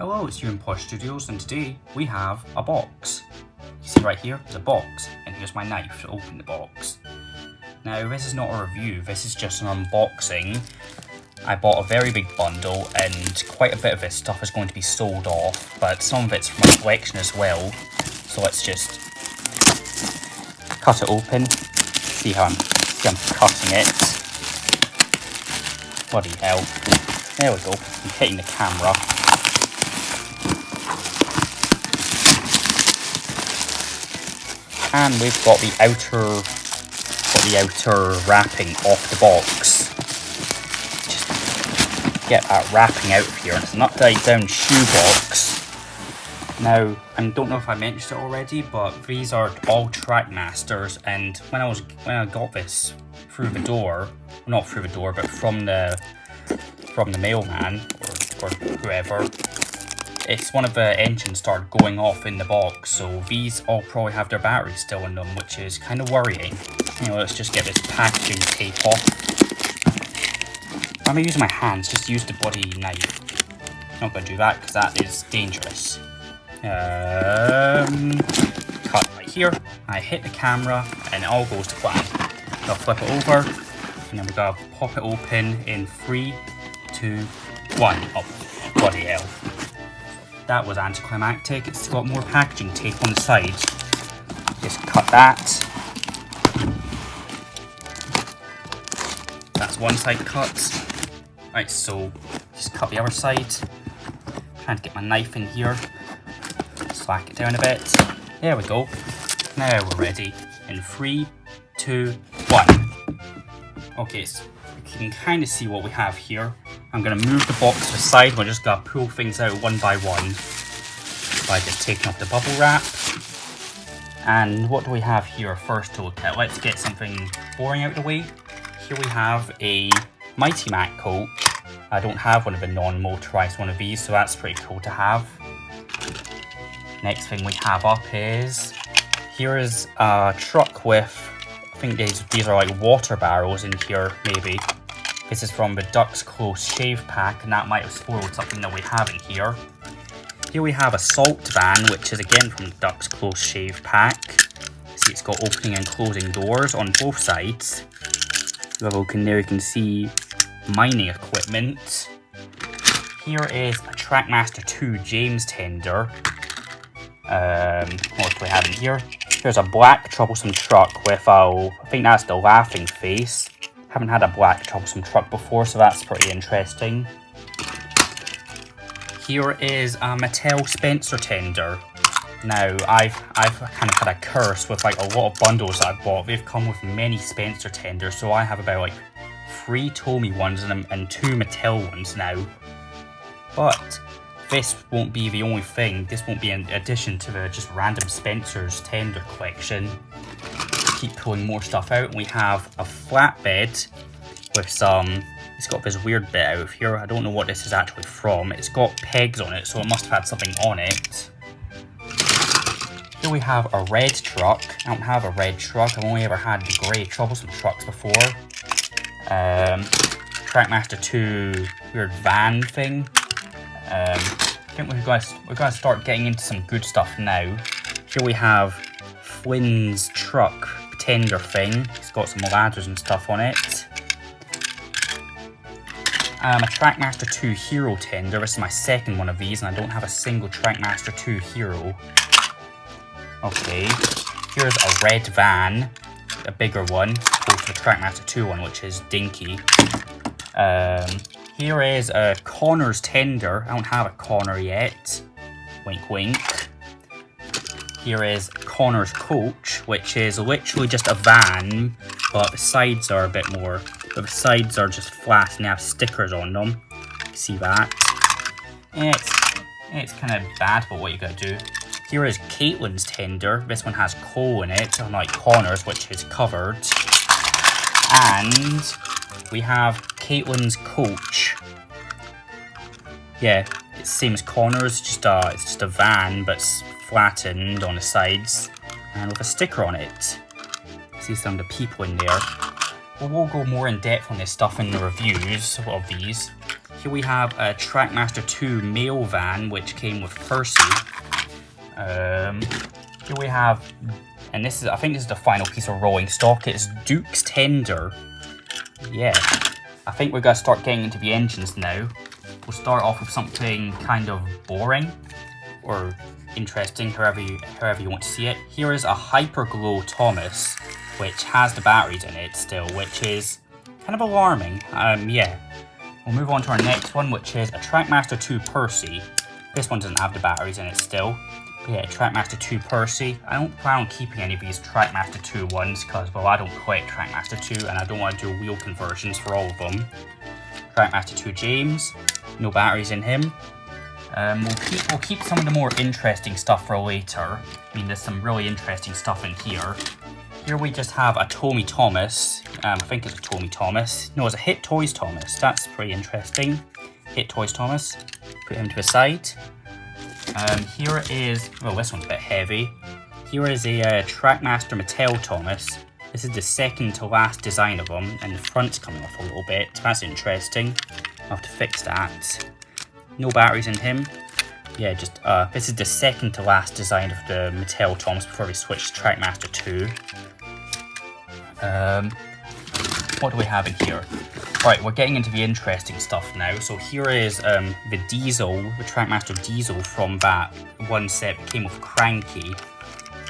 Hello, it's Euan Studios, and today we have a box. You see right here, there's a box, and here's my knife to open the box. Now, this is not a review, this is just an unboxing. I bought a very big bundle, and quite a bit of this stuff is going to be sold off, but some of it's from my collection as well. So let's just cut it open. See how I'm cutting it. Bloody hell. There we go. I'm hitting the camera. And we've got the outer wrapping off the box. Just get that wrapping out of here. It's an upside down shoe box. Now, I don't know if I mentioned it already, but these are all Trackmasters, and when I got this through the door, not through the door, but from the mailman or whoever, it's one of the engines started going off in the box, so these all probably have their batteries still in them, which is kind of worrying. Anyway, let's just get this packaging tape off. I'm using my hands, just use the bloody knife. Not going to do that because that is dangerous. Cut right here. I hit the camera and it all goes to plan. I'll flip it over and then we're going to pop it open in 3, 2, 1. Oh, bloody hell. That was anticlimactic. It's got more packaging tape on the side. Just cut that. That's one side cut. Right, so just cut the other side. Trying to get my knife in here. Slack it down a bit. There we go. Now we're ready. In 3, 2, 1. Okay, so you can kind of see what we have here. I'm going to move the box to the side. We're just going to pull things out one by one by just taking off the bubble wrap. And what do we have here first to look at? Let's get something boring out of the way. Here we have a Mighty Mac coach. I don't have one of the non-motorized one of these, so that's pretty cool to have. Next thing we have up is, here is a truck with, I think these are like water barrels in here, maybe. This is from the Duck's Close Shave Pack, and that might have spoiled something that we have in here. Here we have a salt van, which is again from the Duck's Close Shave Pack. See, it's got opening and closing doors on both sides. Level there you can see mining equipment. Here is a Trackmaster 2 James tender. What do we have in here? Here's a black troublesome truck with I think that's the laughing face. Haven't had a black troublesome truck before, so that's pretty interesting. Here is a Mattel Spencer tender. Now, I've kind of had a curse with like a lot of bundles that I've bought. They've come with many Spencer tenders, so I have about like 3 Tomy ones and 2 Mattel ones now. But this won't be the only thing. This won't be in addition to the just random Spencer's tender collection. Keep pulling more stuff out. We have a flatbed with it's got this weird bit out of here. I don't know what this is actually from. It's got pegs on it, so it must have had something on it. Here we have a red truck. I don't have a red truck. I've only ever had the grey troublesome trucks before. Trackmaster 2 weird van thing. I think we're going to start getting into some good stuff now. Here we have Flynn's truck tender thing. It's got some ladders and stuff on it. A Trackmaster 2 Hero tender. This is my second one of these, and I don't have a single Trackmaster 2 Hero. Okay, here's a red van, a bigger one, opposed to the Trackmaster 2 one, which is dinky. Here is a Connor's tender. I don't have a Connor yet. Wink, wink. Here is Connor's coach, which is literally just a van, but the sides are a bit more. But the sides are just flat and they have stickers on them. You can see that. And it's kind of bad, but what you gotta do. Here is Caitlin's tender. This one has coal in it, unlike Connor's, which is covered. And we have Caitlin's coach. Yeah, it's the same as Connor's, it's just a van, but it's flattened on the sides and with a sticker on it. See some of the people in there. Well, we'll go more in depth on this stuff in the reviews of these. here we have a Trackmaster 2 mail van, which came with Percy. Here we have, and this is, I think this is the final piece of rolling stock, it's Duke's Tender. Yeah, I think we're going to start getting into the engines now. We'll start off with something kind of boring, or interesting, however you want to see it. Here is a Hyperglow Thomas, which has the batteries in it still, which is kind of alarming. Yeah. We'll move on to our next one, which is a Trackmaster 2 Percy. This one doesn't have the batteries in it still. But yeah, Trackmaster 2 Percy. I don't plan on keeping any of these Trackmaster 2 ones because, well, I don't collect Trackmaster 2 and I don't want to do wheel conversions for all of them. Trackmaster 2 James. No batteries in him. We'll keep some of the more interesting stuff for later. I mean, there's some really interesting stuff in here. Here we just have a Tommy Thomas. I think it's a Tommy Thomas. No, it's a Hit Toys Thomas. That's pretty interesting. Hit Toys Thomas. Put him to the side. Here is, well, this one's a bit heavy. Here is a Trackmaster Mattel Thomas. This is the second to last design of them, and the front's coming off a little bit. That's interesting. I'll have to fix that. No batteries in him. Yeah, just, this is the second to last design of the Mattel Thomas before we switch to Trackmaster 2. What do we have in here? Right, we're getting into the interesting stuff now. So here is the Diesel, the Trackmaster Diesel from that one set that came with Cranky.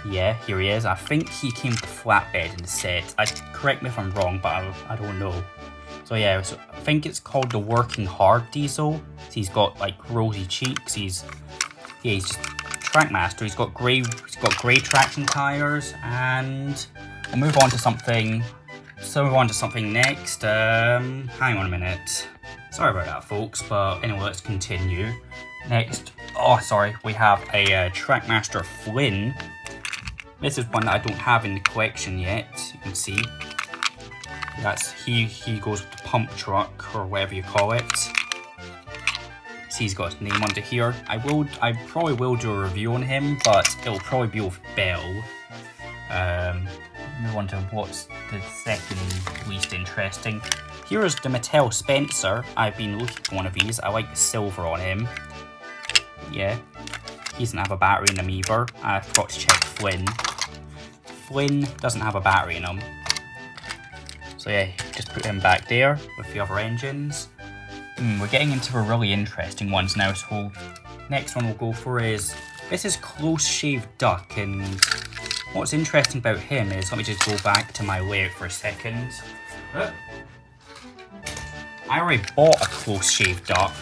Yeah, here he is. I think he came with the flatbed in the set. Correct me if I'm wrong, but I don't know. So yeah, so I think it's called the Working Hard Diesel. So he's got like rosy cheeks. He's just Trackmaster. He's got grey traction tires, and we'll move on to something. So move on to something next. Hang on a minute. Sorry about that, folks. But anyway, let's continue. Next, we have a Trackmaster Flynn. This is one that I don't have in the collection yet. You can see. He goes with the pump truck, or whatever you call it. See, he's got his name under here. I probably will do a review on him, but it'll probably be with Bell. Move on to what's the second least interesting. Here is the Mattel Spencer. I've been looking for one of these. I like the silver on him. Yeah, he doesn't have a battery in him either. I forgot to check Flynn. Flynn doesn't have a battery in him. So yeah, just put him back there with the other engines. We're getting into the really interesting ones now, so next one we'll go for is, this is Close Shave Duck, and what's interesting about him is, let me just go back to my layout for a second. I already bought a Close Shave Duck,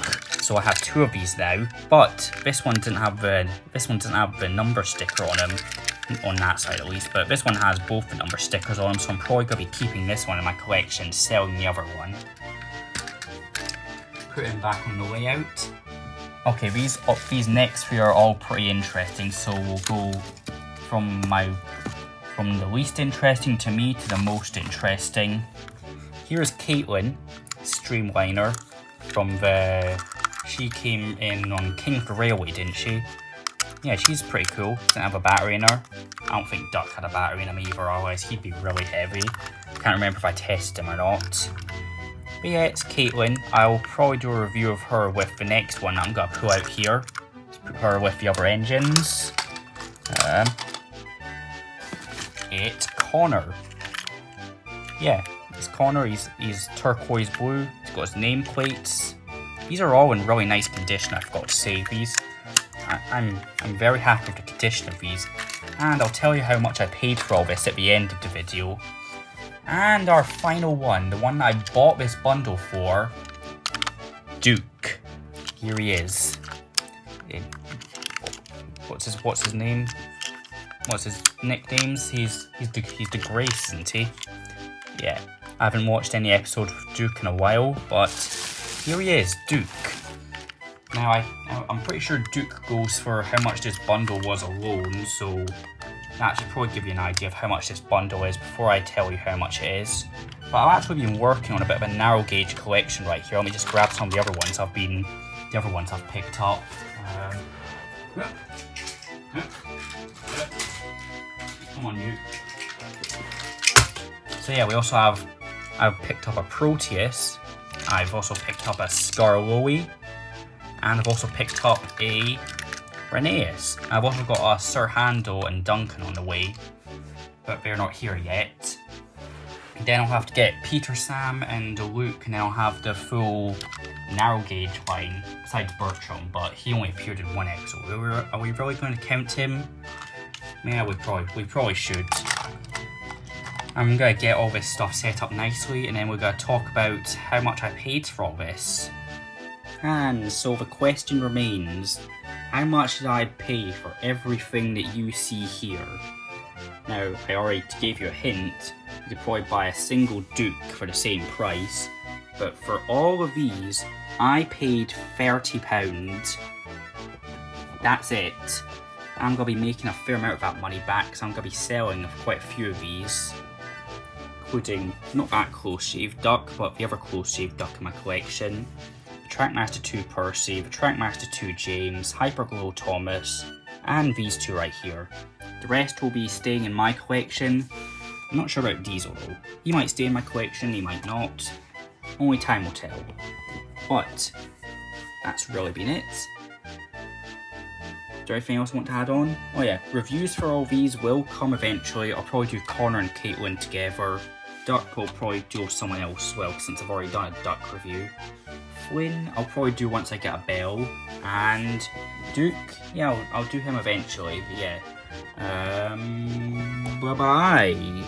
so I have two of these now, but this one doesn't have the number sticker on him. On that side at least, but this one has both the number stickers on them, so I'm probably going to be keeping this one in my collection, selling the other one. Put him back on the layout. Okay, these next three are all pretty interesting, so we'll go from the least interesting to me to the most interesting. Here's Caitlin, Streamliner, she came in on King of the Railway, didn't she? Yeah, she's pretty cool. Doesn't have a battery in her. I don't think Duck had a battery in him either, otherwise he'd be really heavy. Can't remember if I tested him or not. But yeah, it's Caitlin. I'll probably do a review of her with the next one that I'm going to pull out here. Let's put her with the other engines. It's Connor. Yeah, it's Connor. He's turquoise blue. He's got his nameplates. These are all in really nice condition, I forgot to say. I'm very happy with the condition of these, and I'll tell you how much I paid for all this at the end of the video. And our final one, the one that I bought this bundle for, Duke. Here he is. What's his name? What's his nicknames? He's the Grace, isn't he? Yeah, I haven't watched any episode of Duke in a while, but here he is, Duke. Now, I'm pretty sure Duke goes for how much this bundle was alone, so that should probably give you an idea of how much this bundle is before I tell you how much it is. But I've actually been working on a bit of a narrow gauge collection right here. Let me just grab some of the other ones I've picked up. Come on, you. So yeah, we also I've picked up a Proteus. I've also picked up a Scarloey, and I've also picked up a Rheneas. I've also got a Sir Handel and Duncan on the way, but they're not here yet. And then I'll have to get Peter, Sam and Luke, and then I'll have the full narrow gauge line, besides Bertram, but he only appeared in one episode. Are we really going to count him? Yeah, we probably should. I'm going to get all this stuff set up nicely, and then we're going to talk about how much I paid for all this. And so the question remains, how much did I pay for everything that you see here? Now, I already gave you a hint, you could probably buy a single Duke for the same price, but for all of these, I paid £30. That's it. I'm going to be making a fair amount of that money back, because I'm going to be selling quite a few of these, including not that close-shaved duck, but the other close-shaved duck in my collection. The Trackmaster 2 Percy, the Trackmaster 2 James, Hyperglow Thomas, and these two right here. The rest will be staying in my collection. I'm not sure about Diesel though. He might stay in my collection, he might not. Only time will tell. But that's really been it. Is there anything else I want to add on? Oh yeah, reviews for all these will come eventually. I'll probably do Connor and Caitlin together. Duck will probably do someone else as well, since I've already done a Duck review. Flynn, I'll probably do once I get a bell. And Duke, yeah, I'll do him eventually, but yeah. Bye-bye.